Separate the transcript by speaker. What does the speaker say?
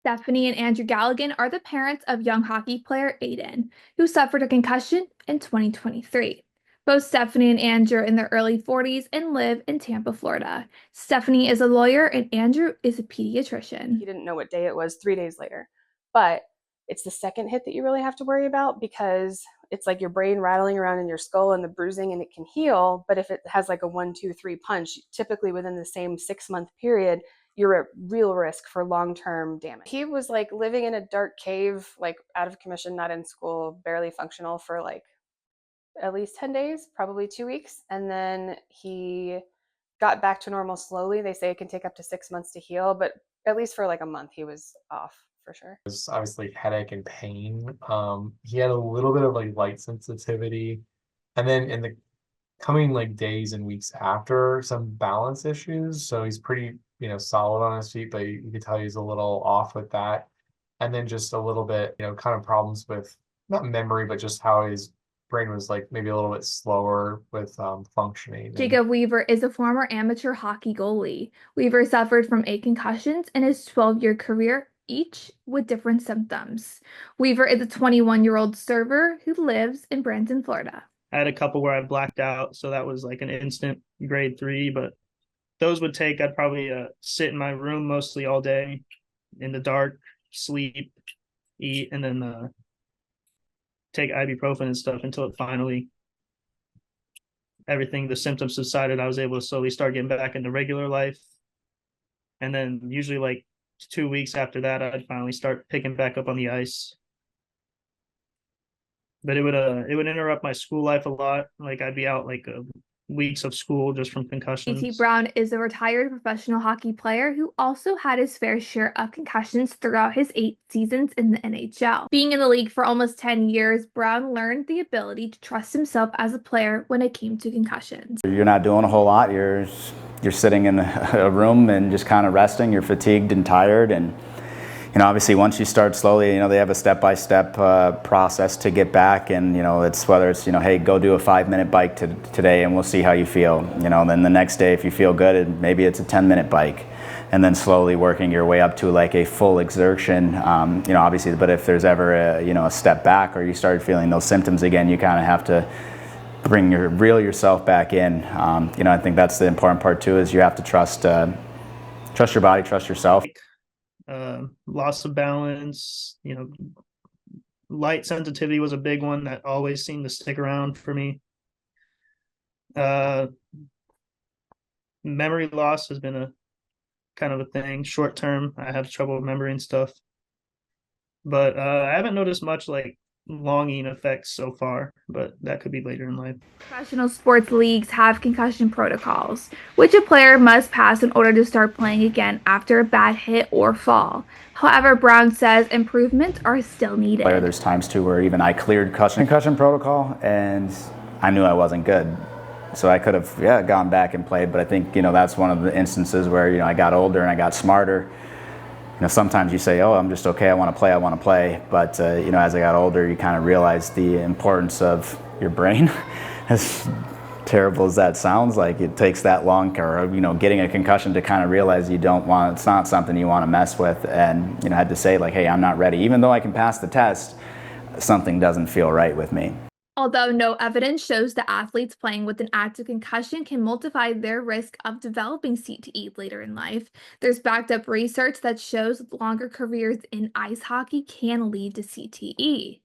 Speaker 1: Stephanie and Andrew Galligan are the parents of young hockey player Aiden, who suffered a concussion in 2023. Both Stephanie and Andrew are in their early 40s and live in Tampa, Florida. Stephanie is a lawyer and Andrew is a pediatrician.
Speaker 2: He didn't know what day it was 3 days later. But it's the second hit that you really have to worry about because it's like your brain rattling around in your skull and the bruising and it can heal. But if it has like a 1, 2, 3 punch, typically within the same 6 month period, you're at real risk for long-term damage. He was like living in a dark cave, like out of commission, not in school, barely functional for like at least 10 days, probably 2 weeks. And then he got back to normal slowly. They say it can take up to 6 months to heal, but at least for like a month, he was off for sure.
Speaker 3: It was obviously headache and pain. He had a little bit of like light sensitivity. And then in the coming like days and weeks after, some balance issues. So he's pretty, solid on his feet, but you could tell he's a little off with that. And then just a little bit, kind of problems with not memory, but just how his brain was like maybe a little bit slower with functioning.
Speaker 1: Jacob Weaver is a former amateur hockey goalie. Weaver suffered from 8 concussions in his 12-year career, each with different symptoms. Weaver is a 21-year-old server who lives in Branson, Florida.
Speaker 4: I had a couple where I blacked out, so that was like an instant grade 3, but those would take, I'd probably sit in my room mostly all day in the dark, sleep, eat, and then take ibuprofen and stuff until it finally, the symptoms subsided. I was able to slowly start getting back into regular life. And then usually like 2 weeks after that, I'd finally start picking back up on the ice. But it would interrupt my school life a lot. Like I'd be out like weeks of school just from concussions.
Speaker 1: JT Brown is a retired professional hockey player who also had his fair share of concussions throughout his 8 seasons in the NHL. Being in the league for almost 10 years, Brown learned the ability to trust himself as a player when it came to concussions.
Speaker 5: You're not doing a whole lot. You're sitting in a room and just kind of resting. You're fatigued and tired, and obviously once you start slowly, they have a step-by-step process to get back, and it's whether it's hey, go do a 5-minute bike today and we'll see how you feel. Then the next day if you feel good, maybe it's a 10-minute bike, and then slowly working your way up to like a full exertion. Obviously, but if there's ever a step back or you start feeling those symptoms again, you kind of have to reel yourself back in. I think that's the important part too, is you have to trust your body, trust yourself.
Speaker 4: Loss of balance, light sensitivity was a big one that always seemed to stick around for me. Memory loss has been a kind of a thing. Short term, I have trouble remembering stuff, but I haven't noticed much like longing effects so far, but that could be later in life.
Speaker 1: Professional sports leagues have concussion protocols, which a player must pass in order to start playing again after a bad hit or fall. However, Brown says improvements are still needed.
Speaker 5: There's times too where even I cleared concussion protocol and I knew I wasn't good. So I could have gone back and played, but I think that's one of the instances where I got older and I got smarter. Sometimes you say, oh, I'm just okay, I want to play. But, as I got older, you kind of realize the importance of your brain. As terrible as that sounds, like it takes that long, or, getting a concussion to kind of realize it's not something you want to mess with. And, I had to say like, hey, I'm not ready. Even though I can pass the test, something doesn't feel right with me.
Speaker 1: Although no evidence shows that athletes playing with an active concussion can multiply their risk of developing CTE later in life, there's backed up research that shows longer careers in ice hockey can lead to CTE.